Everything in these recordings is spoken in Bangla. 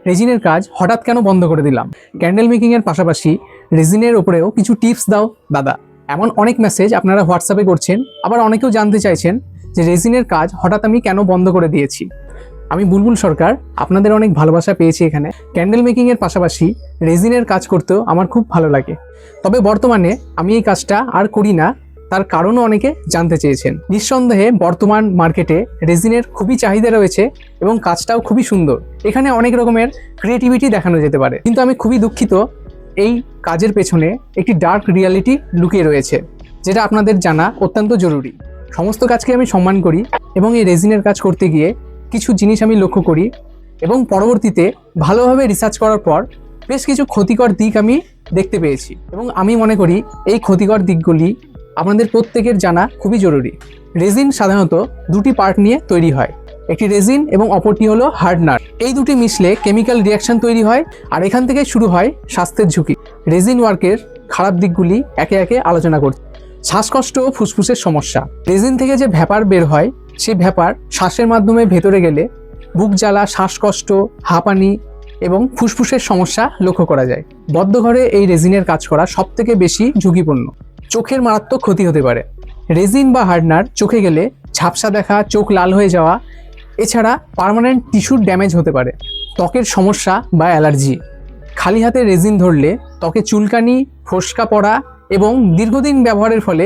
রেজিনের কাজ হঠাৎ কেন বন্ধ করে দিলাম? ক্যান্ডেল মেকিং এর পাশাপাশি রেজিনের উপরেও কিছু টিপস দাও দাদা। এমন অনেক মেসেজ আপনারা হোয়াটসঅ্যাপে করছেন, আবার অনেকেও জানতে চাইছেন যে রেজিনের কাজ হঠাৎ আমি কেন বন্ধ করে দিয়েছি। আমি বুলবুল সরকার, আপনাদের অনেক ভালোবাসা পেয়েছি এখানে। ক্যান্ডেল মেকিং এর পাশাপাশি রেজিনের কাজ করতেও আমার খুব ভালো লাগে, তবে বর্তমানে আমি এই কাজটা আর করি না। তার কারণও অনেকে জানতে চেয়েছেন। নিঃসন্দেহে বর্তমান মার্কেটে রেজিনের খুবই চাহিদা রয়েছে এবং কাজটাও খুবই সুন্দর। এখানে অনেক রকমের ক্রিয়েটিভিটি দেখানো যেতে পারে, কিন্তু আমি খুবই দুঃখিত, এই কাজের পেছনে একটি ডার্ক রিয়ালিটি লুকিয়ে রয়েছে, যেটা আপনাদের জানা অত্যন্ত জরুরি। সমস্ত কাজকে আমি সম্মান করি এবং এই রেজিনের কাজ করতে গিয়ে কিছু জিনিস আমি লক্ষ্য করি এবং পরবর্তীতে ভালোভাবে রিসার্চ করার পর বেশ কিছু ক্ষতিকর দিক আমি দেখতে পেয়েছি, এবং আমি মনে করি এই ক্ষতিকর দিকগুলি আপনাদের প্রত্যেকের জানা খুবই জরুরি। রেজিন সাধারণত দুটি পার্ট নিয়ে তৈরি হয়, একটি রেজিন এবং অপরটি হলো হার্ডনার। এই দুটি মিশলে কেমিক্যাল রিয়াকশন তৈরি হয়, আর এখান থেকে শুরু হয় স্বাস্থ্যের ঝুঁকি। রেজিন ওয়ার্কের খারাপ দিকগুলি একে একে আলোচনা করছি। শ্বাসকষ্ট ও ফুসফুসের সমস্যা। রেজিন থেকে যে ভ্যাপার বের হয়, সেই ভ্যাপার শ্বাসের মাধ্যমে ভেতরে গেলে বুক জ্বালা, শ্বাসকষ্ট, হাঁপানি এবং ফুসফুসের সমস্যা লক্ষ্য করা যায়। বদ্ধ ঘরে এই রেজিনের কাজ করা সবথেকে বেশি ঝুঁকিপূর্ণ। চোখের মারাত্মক ক্ষতি হতে পারে। রেজিন বা হার্ডনার চোখে গেলে ঝাপসা দেখা, চোখ লাল হয়ে যাওয়া, এছাড়া পার্মানেন্ট টিস্যুর ড্যামেজ হতে পারে। ত্বকের সমস্যা বা অ্যালার্জি। খালি হাতে রেজিন ধরলে ত্বকে চুলকানি, ফোস্কা পড়া এবং দীর্ঘদিন ব্যবহারের ফলে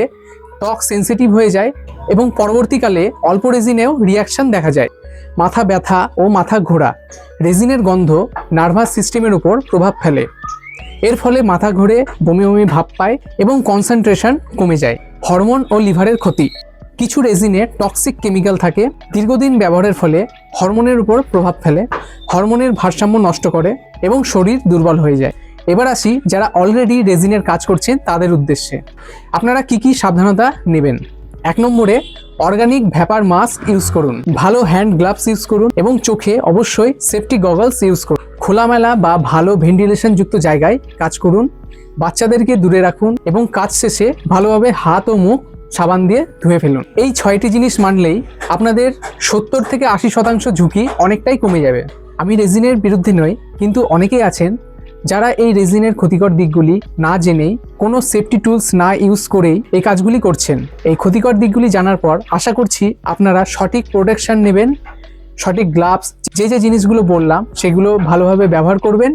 ত্বক সেন্সিটিভ হয়ে যায় এবং পরবর্তীকালে অল্প রেজিনেও রিয়াকশন দেখা যায়। মাথা ব্যথা ও মাথা ঘোরা। রেজিনের গন্ধ নার্ভাস সিস্টেমের উপর প্রভাব ফেলে। এর ফলে মাথা ঘোরে, বমি বমি ভাব পায় এবং কনসেন্ট্রেশন কমে যায়। হরমোন ও লিভারের ক্ষতি। কিছু রেজিনে টক্সিক কেমিক্যাল থাকে, দীর্ঘদিন ব্যবহারের ফলে হরমোনের উপর প্রভাব ফেলে, হরমোনের ভারসাম্য নষ্ট করে এবং শরীর দুর্বল হয়ে যায়। এবার আসি যারা অলরেডি রেজিনের কাজ করছেন তাদের উদ্দেশ্যে। আপনারা কি কি সাবধানতা নেবেন? 1 নম্বরে, অর্গানিক ভ্যাপার মাস্ক ইউজ করুন, ভালো হ্যান্ড গ্লাভস ইউজ করুন এবং চোখে অবশ্যই সেফটি গগলস ইউজ করুন। খোলামেলা বা ভালো ভেন্টিলেশন যুক্ত জায়গায় কাজ করুন, বাচ্চাদেরকে দূরে রাখুন এবং কাজ শেষে ভালোভাবে হাত ও মুখ সাবান দিয়ে ধুয়ে ফেলুন। এই 6টি জিনিস মানলেই আপনাদের 70 থেকে 80% ঝুঁকি অনেকটাই কমে যাবে। আমি রেজিনের বিরুদ্ধে নই, কিন্তু অনেকেই আছেন যারা এই রেজিনের ক্ষতিকর দিকগুলি না জেনেই, কোনো সেফটি টুলস না ইউজ করেই এই কাজগুলি করছেন। এই ক্ষতিকর দিকগুলি জানার পর আশা করছি আপনারা সঠিক প্রোটেকশন নেবেন, সঠিক গ্লাভস, যে যে জিনিসগুলো বললাম সেগুলো ভালোভাবে ব্যবহার করবেন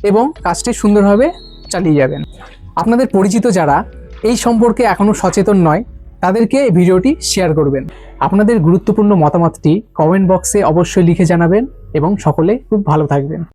এবং কাজটি সুন্দরভাবে চালিয়ে যাবেন। আপনাদের পরিচিত যারা এই সম্পর্কে এখনও সচেতন নয়, তাদেরকে এই ভিডিওটি শেয়ার করবেন। আপনাদের গুরুত্বপূর্ণ মতামতটি কমেন্ট বক্সে অবশ্যই লিখে জানাবেন এবং সকলে খুব ভালো থাকবেন।